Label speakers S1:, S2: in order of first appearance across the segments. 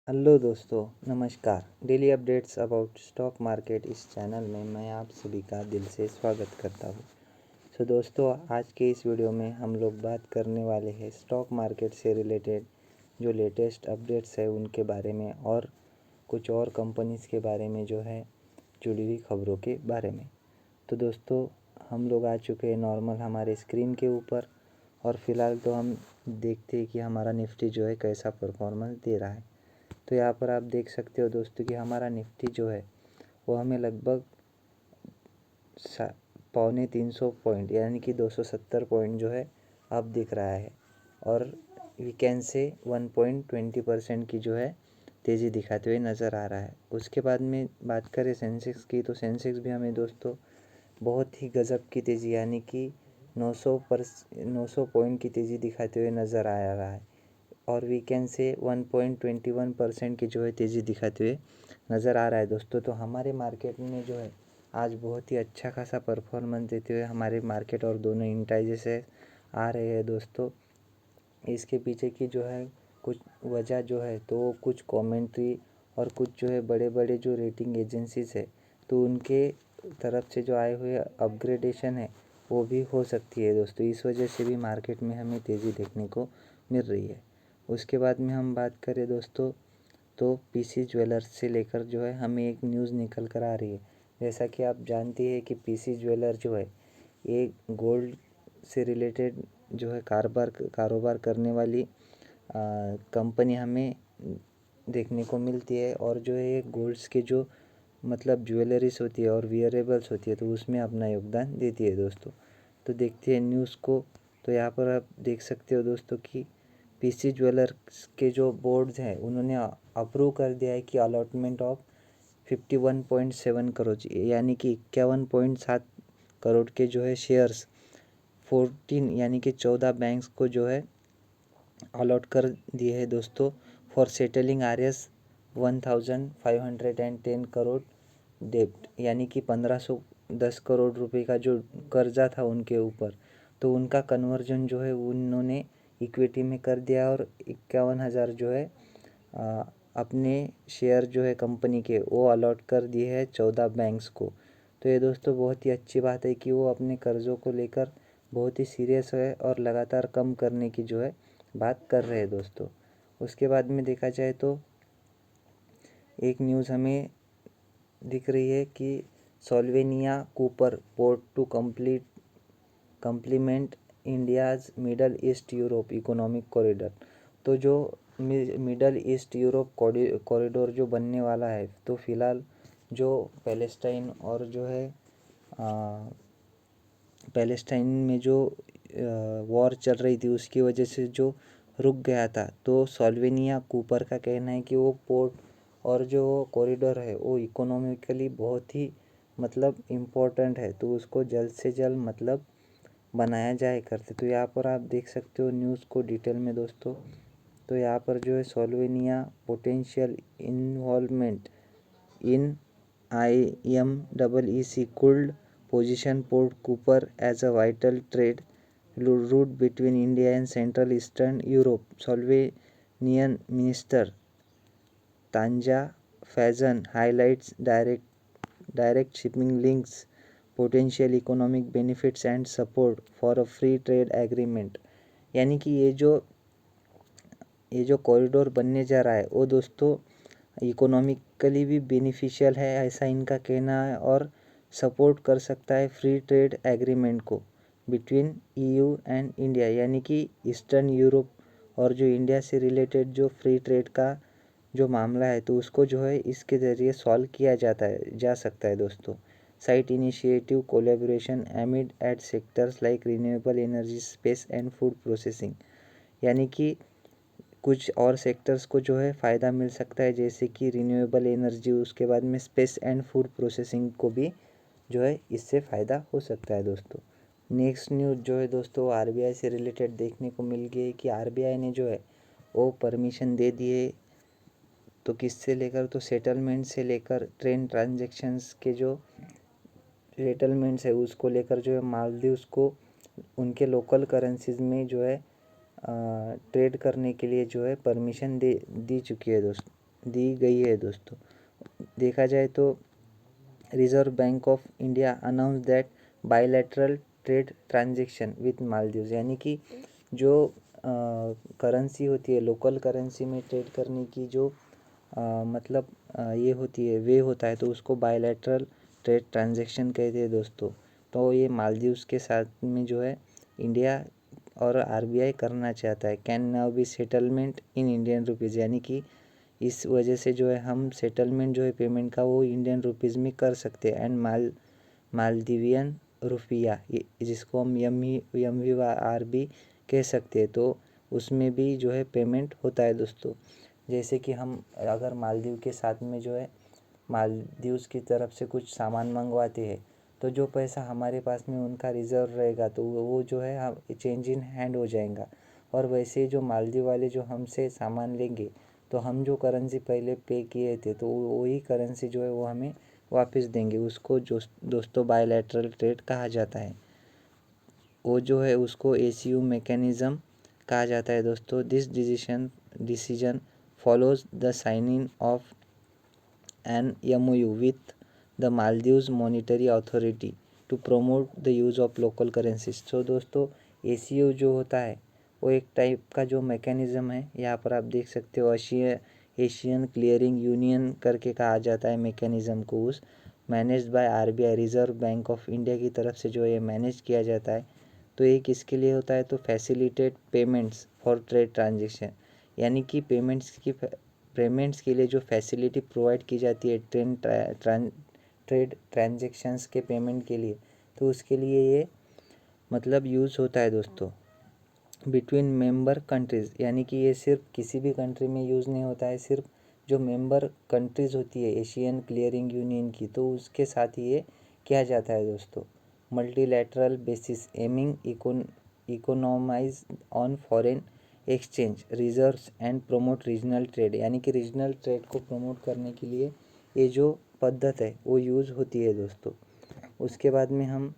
S1: Hello दोस्तों, नमस्कार। Daily updates about stock market इस चैनल में मैं आप सभी का दिल से स्वागत करता हूं। दोस्तों, आज के इस वीडियो में हम लोग बात करने वाले हैं स्टॉक मार्केट से रिलेटेड जो लेटेस्ट अपडेट्स है उनके बारे में और कुछ और कंपनीज़ के बारे में जो है जुड़ी हुई खबरों के बारे में। तो दोस्तों, हम लोग आ चुके हैं नॉर्मल हमारे स्क्रीन के ऊपर और फ़िलहाल तो हम देखते हैं कि हमारा निफ्टी जो है कैसा परफॉर्मेंस दे रहा है। तो यहाँ पर आप देख सकते हो दोस्तों कि हमारा निफ्टी जो है वो हमें लगभग 350 पॉइंट यानी कि 270 पॉइंट जो है अब दिख रहा है और वीकेंड से 1.20% की जो है तेज़ी दिखाते हुए नज़र आ रहा है। उसके बाद में बात करें सेंसेक्स की, तो सेंसेक्स भी हमें दोस्तों बहुत ही गज़ब की तेज़ी यानी कि 900 पॉइंट की तेज़ी दिखाते हुए नज़र आ रहा है और वीकेंड से 1.21% की जो है तेज़ी दिखाते हुए नज़र आ रहा है दोस्तों। तो हमारे मार्केट में जो है आज बहुत ही अच्छा खासा परफॉर्मेंस देते हुए हमारे मार्केट और दोनों इंडाइजेस है आ रहे हैं दोस्तों। इसके पीछे की जो है कुछ वजह जो है तो कुछ कमेंट्री और कुछ जो है बड़े बड़े जो रेटिंग एजेंसीज है तो उनके तरफ से जो आए हुए अपग्रेडेशन है वो भी हो सकती है दोस्तों। इस वजह से भी मार्केट में हमें तेज़ी देखने को मिल रही है। उसके बाद में हम बात करें दोस्तों तो पीसी ज्वेलर्स से लेकर जो है हमें एक न्यूज़ निकल कर आ रही है। जैसा कि आप जानते हैं कि पीसी ज्वेलर जो है एक गोल्ड से रिलेटेड जो है कारोबार करने वाली कंपनी हमें देखने को मिलती है और जो है गोल्ड्स के जो मतलब ज्वेलरीज होती है और वियरेबल्स होती है तो उसमें अपना योगदान देती है दोस्तों। तो देखते हैं न्यूज़ को। तो यहाँ पर आप देख सकते हो दोस्तों कि पीसी ज्वेलर्स के जो बोर्ड्स हैं उन्होंने अप्रूव कर दिया है कि अलॉटमेंट ऑफ 51.7 करोड़ यानी कि 51.7 करोड़ के जो है शेयर्स 14 यानी कि 14 बैंक्स को जो है अलॉट कर दिए है दोस्तों फॉर सेटलिंग RS 1510 करोड़ डेब्ट यानी कि 1510 करोड़ रुपए का जो कर्जा था उनके ऊपर तो उनका कन्वर्जन जो है उन्होंने इक्विटी में कर दिया और 51,000 जो है अपने शेयर जो है कंपनी के वो अलॉट कर दिए हैं 14 बैंक्स को। तो ये दोस्तों बहुत ही अच्छी बात है कि वो अपने कर्ज़ों को लेकर बहुत ही सीरियस है और लगातार कम करने की जो है बात कर रहे हैं दोस्तों। उसके बाद में देखा जाए तो एक न्यूज़ हमें दिख रही है कि Slovenia Koper port to complement India's middle east Europe economic corridor. तो जो मिडल ईस्ट यूरोप कॉरिडोर जो बनने वाला है तो फ़िलहाल जो पैलेस्टाइन और जो है पैलेस्टाइन में जो वॉर चल रही थी उसकी वजह से जो रुक गया था तो सोल्वेनिया कूपर का कहना है कि वो पोर्ट और जो कॉरिडोर है वो इकोनॉमिकली बहुत ही मतलब इम्पोर्टेंट है तो उसको जल्द से जल्द मतलब बनाया जाए करते। तो यहाँ पर आप देख सकते हो न्यूज़ को डिटेल में दोस्तों। तो यहाँ पर जो है Slovenia potential involvement in IMEC could position Port Cooper as a vital trade route between India and Central Eastern Europe. Slovenian Minister Tanja Fajon highlights direct shipping links, potential economic benefits and support for a free trade agreement। यानी कि ये जो corridor बनने जा रहा है वो दोस्तों इकोनॉमिकली भी बेनिफिशियल है ऐसा इनका कहना है और सपोर्ट कर सकता है फ्री ट्रेड एग्रीमेंट को बिटवीन EU एंड इंडिया यानी कि ईस्टर्न यूरोप और जो इंडिया से रिलेटेड जो फ्री ट्रेड का जो मामला है तो उसको जो है इसके ज़रिए सॉल्व किया जा सकता है दोस्तों। Site initiative collaboration amid eight sectors like renewable energy space and food processing यानी कि कुछ और सेक्टर्स को जो है फ़ायदा मिल सकता है जैसे कि रिन्यूएबल एनर्जी, उसके बाद में स्पेस एंड फूड प्रोसेसिंग को भी जो है इससे फ़ायदा हो सकता है दोस्तों। नेक्स्ट न्यूज़ जो है दोस्तों RBI से रिलेटेड देखने को मिल गई है कि RBI ने जो है वो परमिशन दे दिए तो किससे लेकर तो सेटलमेंट से लेकर ट्रेन ट्रांजेक्शन्स के जो सेटलमेंट्स है उसको लेकर जो है मालदीव्स को उनके लोकल करेंसीज में जो है ट्रेड करने के लिए जो है परमिशन दी चुकी है दी गई है दोस्तों। देखा जाए तो reserve bank of India announce that bilateral trade transaction with Maldives, यानी कि जो करेंसी होती है, लोकल करेंसी में ट्रेड करने की जो मतलब ये होती है, वे होता है, तो उसको बायलैटरल ट्रेड ट्रांजैक्शन कहते हैं दोस्तों। तो ये मालदीव्स के साथ में जो है इंडिया और आरबीआई करना चाहता है। Can now be settlement in Indian rupees, यानी कि इस वजह से जो है हम सेटलमेंट जो है पेमेंट का वो इंडियन रुपीज़ में कर सकते हैं। एंड मालदीवियन रुपया, जिसको हम MVR भी कह सकते हैं, तो उसमें भी जो है पेमेंट होता है दोस्तों। जैसे कि हम अगर मालदीव के साथ में जो है मालदीव्स की तरफ से कुछ सामान मंगवाते हैं, तो जो पैसा हमारे पास में उनका रिजर्व रहेगा तो वो जो है हम चेंज इन हैंड हो जाएगा। और वैसे जो मालदीव वाले जो हमसे सामान लेंगे, तो हम जो करेंसी पहले पे किए थे तो वही करेंसी जो है वो हमें वापस देंगे। उसको जो दोस्तों बायलैटरल ट्रेड कहा जाता है। वो जो है उसको ACU मैकेनिज़्म कहा जाता है दोस्तों। This decision follows the signing of an MOU with the Maldives monetary authority to promote the use of local currencies. तो दोस्तों ACU जो होता है वो एक टाइप का जो मैकेनिज़्म है, यहाँ पर आप देख सकते हो एशियन क्लियरिंग यूनियन करके कहा जाता है मैकेनिज़्म को। उस managed by RBI, reserve bank of India की तरफ से जो ये मैनेज किया जाता है। तो ये किसके लिए होता है, तो facilitate payments for trade transaction, यानी कि पेमेंट्स के लिए जो फैसिलिटी प्रोवाइड की जाती है ट्रेड ट्रांजेक्शन्स के पेमेंट के लिए, तो उसके लिए ये मतलब यूज़ होता है दोस्तों। बिटवीन मेंबर कंट्रीज़, यानी कि ये सिर्फ किसी भी कंट्री में यूज़ नहीं होता है, सिर्फ जो मेंबर कंट्रीज़ होती है एशियन क्लियरिंग यूनियन की, तो उसके साथ ही ये किया जाता है दोस्तों। Multilateral basis aiming economize on foreign exchange reserves and promote regional trade, यानी कि रीजनल ट्रेड को प्रमोट करने के लिए ये जो पद्धत है वो यूज़ होती है दोस्तों। उसके बाद में हम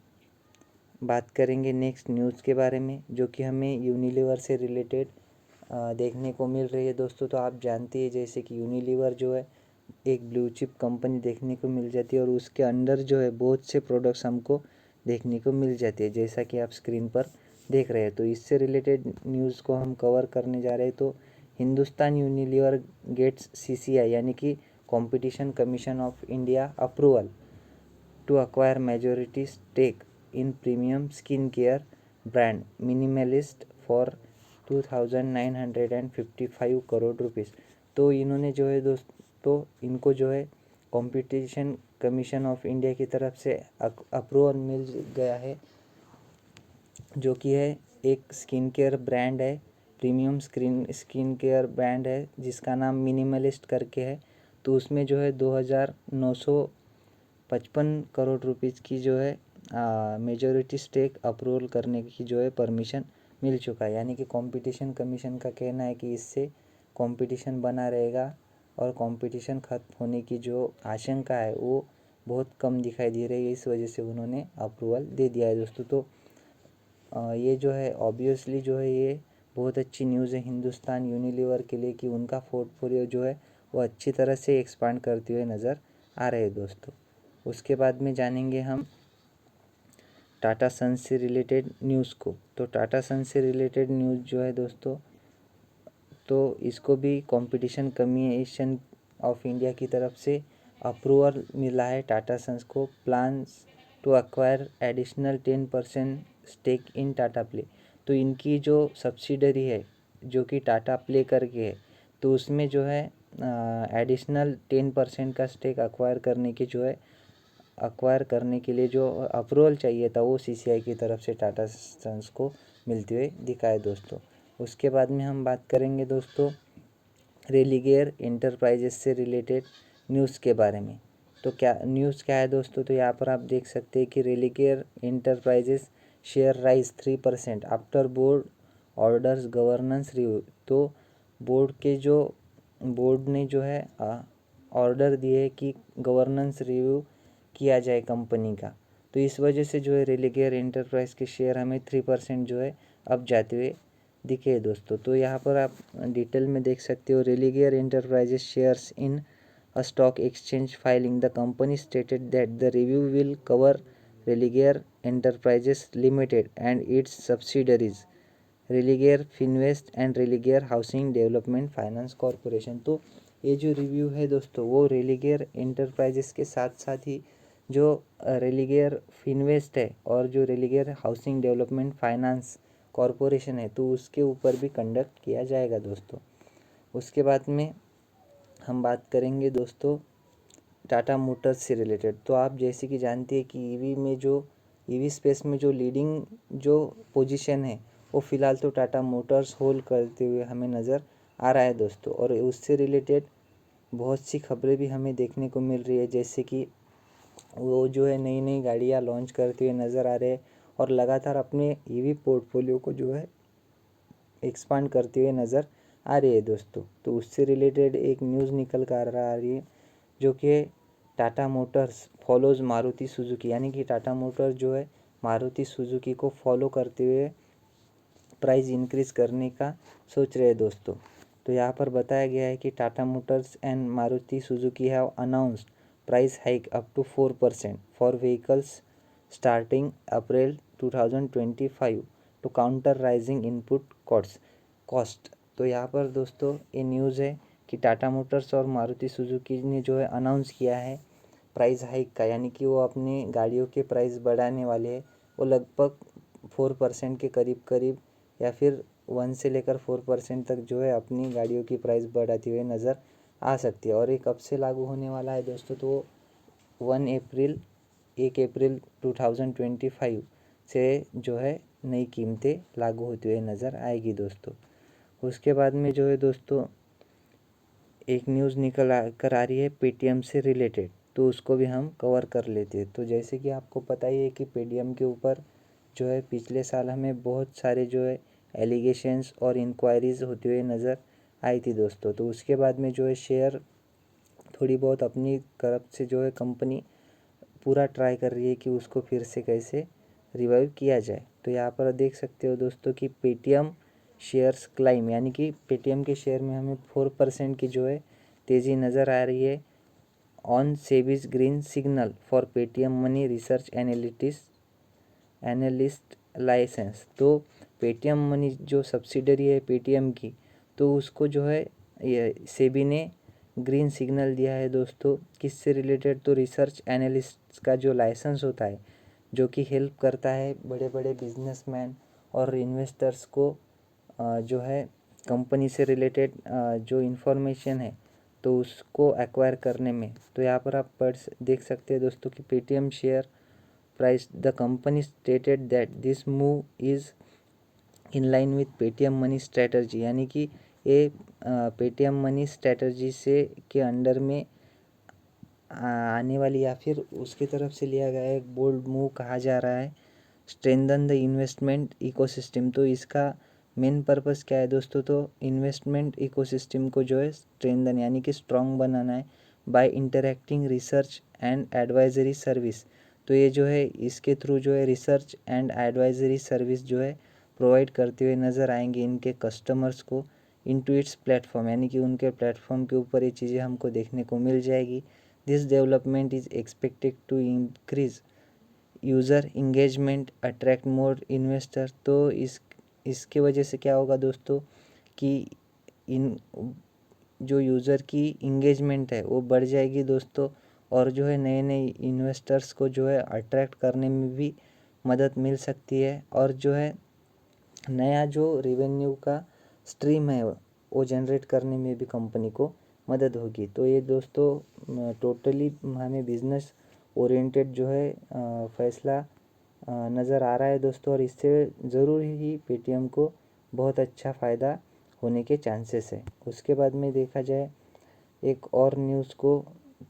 S1: बात करेंगे नेक्स्ट न्यूज़ के बारे में, जो कि हमें यूनिलीवर से रिलेटेड देखने को मिल रही है दोस्तों। तो आप जानते हैं जैसे कि यूनिलीवर जो है एक ब्लू चिप कंपनी देखने को मिल जाती है, और उसके अंडर जो है बहुत से प्रोडक्ट्स हमको देखने को मिल जाती है, जैसा कि आप स्क्रीन पर देख रहे हैं। तो इससे रिलेटेड न्यूज़ को हम कवर करने जा रहे हैं। तो हिंदुस्तान यूनिलीवर गेट्स CCI, यानी कि competition commission of India approval to acquire majority stake in premium skin care brand Minimalist for 2955 crore rupees. तो इन्होंने जो है दोस्तों इनको जो है कंपटीशन कमीशन ऑफ इंडिया की तरफ से अप्रूवल मिल गया है, जो कि है एक स्किन केयर ब्रांड है, प्रीमियम स्किन केयर ब्रांड है जिसका नाम मिनिमलिस्ट करके है। तो उसमें जो है 2955 करोड़ रुपीज़ की जो है मेजॉरिटी स्टेक अप्रूवल करने की जो है परमिशन मिल चुका है। यानी कि कंपटीशन कमीशन का कहना है कि इससे कंपटीशन बना रहेगा और कंपटीशन खत्म होने की जो आशंका है वो बहुत कम दिखाई दे रही है, इस वजह से उन्होंने अप्रूवल दे दिया है दोस्तों। तो ये जो है ऑब्वियसली जो है ये बहुत अच्छी न्यूज़ है हिंदुस्तान यूनिलीवर के लिए कि उनका पोर्टफोलियो जो है वो अच्छी तरह से एक्सपांड करते हुए नज़र आ रहे हैं दोस्तों। उसके बाद में जानेंगे हम टाटा सन्स से रिलेटेड न्यूज़ को। तो टाटा सन्स से रिलेटेड न्यूज़ जो है दोस्तों, तो इसको भी कंपटीशन कमीशन ऑफ इंडिया की तरफ से अप्रूवल मिला है। टाटा सन्स को plans to acquire additional 10% stake in Tata Play. तो इनकी जो सब्सिडरी है जो कि टाटा प्ले करके है, तो उसमें जो है एडिशनल 10% का स्टेक एक्वायर करने के लिए जो अप्रूवल चाहिए था वो CCI की तरफ से टाटा सन्स को मिलते हुए दिखा है दोस्तों। उसके बाद में हम बात करेंगे दोस्तों रेलिगेयर एंटरप्राइजेस से रिलेटेड न्यूज़ के बारे में। तो न्यूज़ क्या है दोस्तों, तो यहाँ पर आप देख सकते हैं कि Religare enterprises share rise 3% after board orders governance review. तो बोर्ड ने जो है ऑर्डर दिए कि गवर्नेंस रिव्यू किया जाए कंपनी का। तो इस वजह से जो है रेलिगेयर एंटरप्राइज के शेयर हमें 3% जो है अब जाते हुए दिखे दोस्तों। तो यहाँ पर आप डिटेल में देख सकते हो, Religare enterprises shares in a stock exchange filing, the company stated that the review will cover Religare enterprises limited and it's subsidiaries, Religare Finvest and Religare housing development finance corporation. तो ये जो रिव्यू है दोस्तों वो रेलिगेयर एंटरप्राइजेस के साथ साथ ही जो रेलिगेयर फिनवेस्ट है और जो Religare housing development finance corporation है तो उसके ऊपर भी कंडक्ट किया जाएगा दोस्तों। उसके बाद में हम बात करेंगे दोस्तों टाटा मोटर्स से रिलेटेड। तो आप जैसे कि जानते हैं कि ईवी स्पेस में जो लीडिंग जो पोजीशन है वो फ़िलहाल तो टाटा मोटर्स होल्ड करते हुए हमें नज़र आ रहा है दोस्तों। और उससे रिलेटेड बहुत सी खबरें भी हमें देखने को मिल रही है, जैसे कि वो जो है नई नई गाड़ियाँ लॉन्च करते हुए नज़र आ रहे हैं और लगातार अपने ईवी पोर्टफोलियो को जो है एक्सपांड करते हुए नज़र आ रही है दोस्तों। तो उससे रिलेटेड एक न्यूज़ निकल कर आ रही है जो कि Tata Motors follows Maruti Suzuki, यानी कि टाटा मोटर्स जो है मारुति सुजुकी को फॉलो करते हुए प्राइस इंक्रीज़ करने का सोच रहे हैं दोस्तों। तो यहाँ पर बताया गया है कि Tata Motors and Maruti Suzuki have announced price hike up to 4% for vehicles starting April 2025 to counter rising input cost. तो यहाँ पर दोस्तों ये न्यूज़ है कि टाटा मोटर्स और मारुति सुजुकी ने जो है अनाउंस किया है प्राइस हाइक का, यानी कि वो अपनी गाड़ियों के प्राइस बढ़ाने वाले हैं। वो लगभग 4% के करीब या फिर 1 से लेकर 4% तक जो है अपनी गाड़ियों की प्राइस बढ़ाती हुई नज़र आ सकती है। और ये कब से लागू होने वाला है दोस्तों, तो 1 अप्रैल 2025 से जो है नई कीमतें लागू होती हुई नज़र आएगी दोस्तों। उसके बाद में जो है दोस्तों एक न्यूज़ निकल कर आ रही है पेटीएम से रिलेटेड, तो उसको भी हम कवर कर लेते हैं। तो जैसे कि आपको पता ही है कि पेटीएम के ऊपर जो है पिछले साल हमें बहुत सारे जो है एलिगेशंस और इंक्वायरीज़ होते हुए नज़र आई थी दोस्तों। तो उसके बाद में जो है शेयर थोड़ी बहुत अपनी तरफ से जो है कंपनी पूरा ट्राई कर रही है कि उसको फिर से कैसे रिवाइव किया जाए। तो यहाँ पर देख सकते हो दोस्तों कि पेटीएम शेयर्स क्लाइम, यानी कि पेटीएम के शेयर में हमें 4% की जो है तेज़ी नज़र आ रही है on SEBI's green signal for Paytm money research analyst license. तो पेटीएम मनी जो सब्सिडरी है पेटीएम की, तो उसको जो है ये सेबी ने ग्रीन सिग्नल दिया है दोस्तों। किससे रिलेटेड, तो रिसर्च एनालिस्ट का जो लाइसेंस होता है जो कि हेल्प करता है बड़े बड़े बिजनेसमैन और इन्वेस्टर्स को जो है कंपनी से रिलेटेड जो इन्फॉर्मेशन है तो उसको एक्वायर करने में। तो यहाँ पर आप देख सकते हैं दोस्तों कि Paytm share price, the company stated that this move is in line with Paytm money strategy, यानी कि ये पेटीएम मनी स्ट्रेटजी से के अंडर में आने वाली या फिर उसकी तरफ से लिया गया एक बोल्ड मूव कहा जा रहा है स्ट्रेंथन द इन्वेस्टमेंट इकोसिस्टम। तो इसका मेन पर्पस क्या है दोस्तों, तो इन्वेस्टमेंट इकोसिस्टम को जो है स्ट्रेंथन यानी कि स्ट्रॉन्ग बनाना है by interacting research and advisory service. तो ये जो है इसके थ्रू जो है रिसर्च एंड एडवाइजरी सर्विस जो है प्रोवाइड करते हुए नज़र आएंगे इनके कस्टमर्स को इनटू इट्स प्लेटफॉर्म, यानी कि उनके प्लेटफॉर्म के ऊपर ये चीज़ें हमको देखने को मिल जाएगी। This development is expected to increase user engagement, attract more investor. तो इसके वजह से क्या होगा दोस्तों कि इन जो यूज़र की इंगेजमेंट है वो बढ़ जाएगी दोस्तों, और जो है नए नए इन्वेस्टर्स को जो है अट्रैक्ट करने में भी मदद मिल सकती है, और जो है नया जो रेवेन्यू का स्ट्रीम है वो जनरेट करने में भी कंपनी को मदद होगी। तो ये दोस्तों टोटली हमें बिजनेस ओरिएंटेड जो है फैसला नज़र आ रहा है दोस्तों, और इससे ज़रूर ही पेटीएम को बहुत अच्छा फ़ायदा होने के चांसेस है। उसके बाद में देखा जाए एक और न्यूज़ को,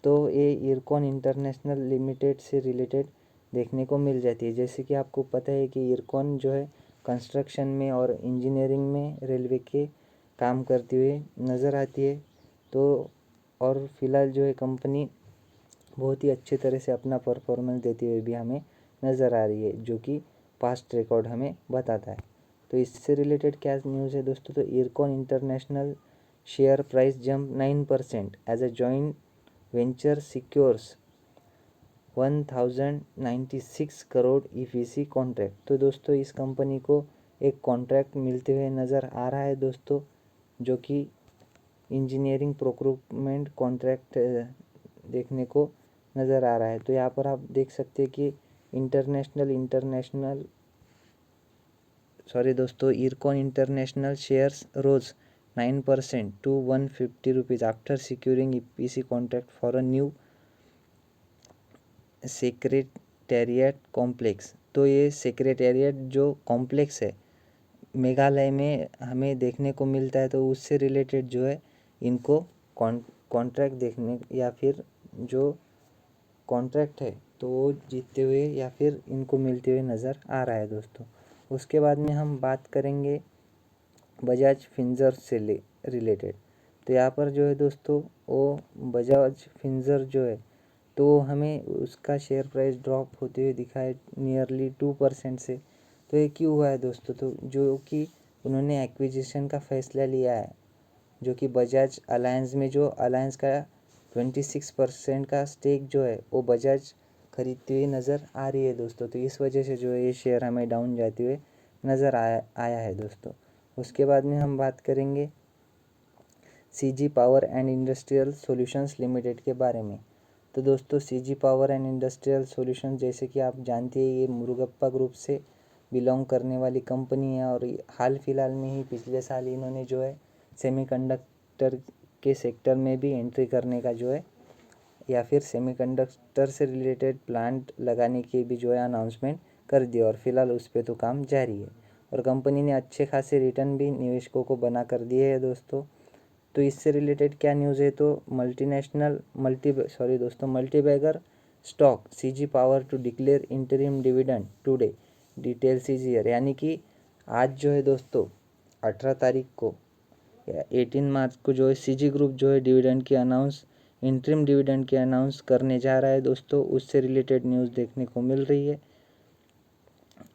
S1: तो ये इरकॉन इंटरनेशनल लिमिटेड से रिलेटेड देखने को मिल जाती है। जैसे कि आपको पता है कि इरकॉन जो है कंस्ट्रक्शन में और इंजीनियरिंग में रेलवे के काम करती हुई नज़र आती है। तो और फिलहाल जो है कंपनी बहुत ही अच्छे तरह से अपना परफॉर्मेंस देते हुए भी हमें नज़र आ रही है, जो कि पास्ट रिकॉर्ड हमें बताता है। तो इससे रिलेटेड क्या न्यूज़ है दोस्तों, तो Ircon International share price jump 9% as a joint venture secures 1096 crore EPC contract. तो दोस्तों इस कंपनी को एक कॉन्ट्रैक्ट मिलते हुए नज़र आ रहा है दोस्तों, जो कि इंजीनियरिंग प्रोक्यूरमेंट कॉन्ट्रैक्ट देखने को नज़र आ रहा है। तो यहाँ पर आप देख सकते हैं कि Ircon International shares rose 9% to 150 rupees after securing EPC contract for a new secretariat complex. तो ये सेक्रेटेरिएट जो कॉम्प्लेक्स है मेघालय में हमें देखने को मिलता है, तो उससे रिलेटेड जो है इनको कॉन्ट्रैक्ट देखने या फिर जो कॉन्ट्रैक्ट है तो वो जीतते हुए या फिर इनको मिलते हुए नज़र आ रहा है दोस्तों। उसके बाद में हम बात करेंगे बजाज फिंसर्व से रिलेटेड। तो यहाँ पर जो है दोस्तों वो बजाज फिंसर्व जो है तो हमें उसका शेयर प्राइस ड्रॉप होते हुए दिखा है नियरली 2% से। तो ये क्यों हुआ है दोस्तों, तो जो कि उन्होंने एक्विजिशन का फैसला लिया है, जो कि बजाज अलायंस में जो अलायंस का 26% का स्टेक जो है वो बजाज खरीदती हुई नज़र आ रही है दोस्तों। तो इस वजह से जो है ये शेयर हमें डाउन जाते हुए नज़र आया है दोस्तों। उसके बाद में हम बात करेंगे CG power and industrial solutions limited के बारे में। तो दोस्तों CG power and industrial solutions जैसे कि आप जानते हैं ये मुरुगप्पा ग्रुप से बिलोंग करने वाली कंपनी है, और हाल फिलहाल में ही पिछले साल इन्होंने जो है सेमीकंडक्टर के सेक्टर में भी एंट्री करने का जो है या फिर सेमीकंडक्टर से रिलेटेड प्लांट लगाने की भी जो है अनाउंसमेंट कर दिया, और फिलहाल उस पर तो काम जारी है, और कंपनी ने अच्छे खासे रिटर्न भी निवेशकों को बना कर दिए है दोस्तों। तो इससे रिलेटेड क्या न्यूज़ है, तो multibagger stock CG Power to declare interim dividend today, details is here. यानी कि आज जो है दोस्तों 18 तारीख को या 18 मार्च को जो है सीजी ग्रुप जो है इंटरिम डिविडेंड की अनाउंस करने जा रहा है दोस्तों। उससे रिलेटेड न्यूज़ देखने को मिल रही है,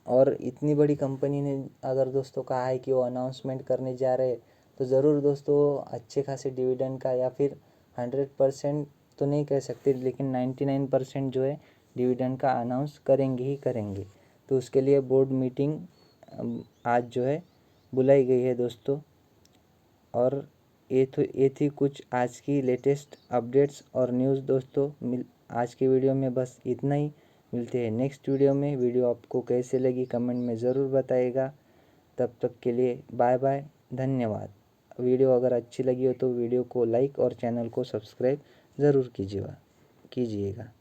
S1: और इतनी बड़ी कंपनी ने अगर दोस्तों कहा है कि वो अनाउंसमेंट करने जा रहे हैं तो ज़रूर दोस्तों अच्छे खासे डिविडेंड का या फिर 100% तो नहीं कह सकते, लेकिन 99% जो है डिविडेंड का अनाउंस करेंगे ही करेंगे। तो उसके लिए बोर्ड मीटिंग आज जो है बुलाई गई है दोस्तों। और ये थी कुछ आज की लेटेस्ट अपडेट्स और न्यूज़ दोस्तों। आज की वीडियो में बस इतना ही। मिलते हैं नेक्स्ट वीडियो में। वीडियो आपको कैसे लगी कमेंट में ज़रूर बताइएगा। तब तक के लिए बाय बाय, धन्यवाद। वीडियो अगर अच्छी लगी हो तो वीडियो को लाइक और चैनल को सब्सक्राइब ज़रूर कीजिएगा।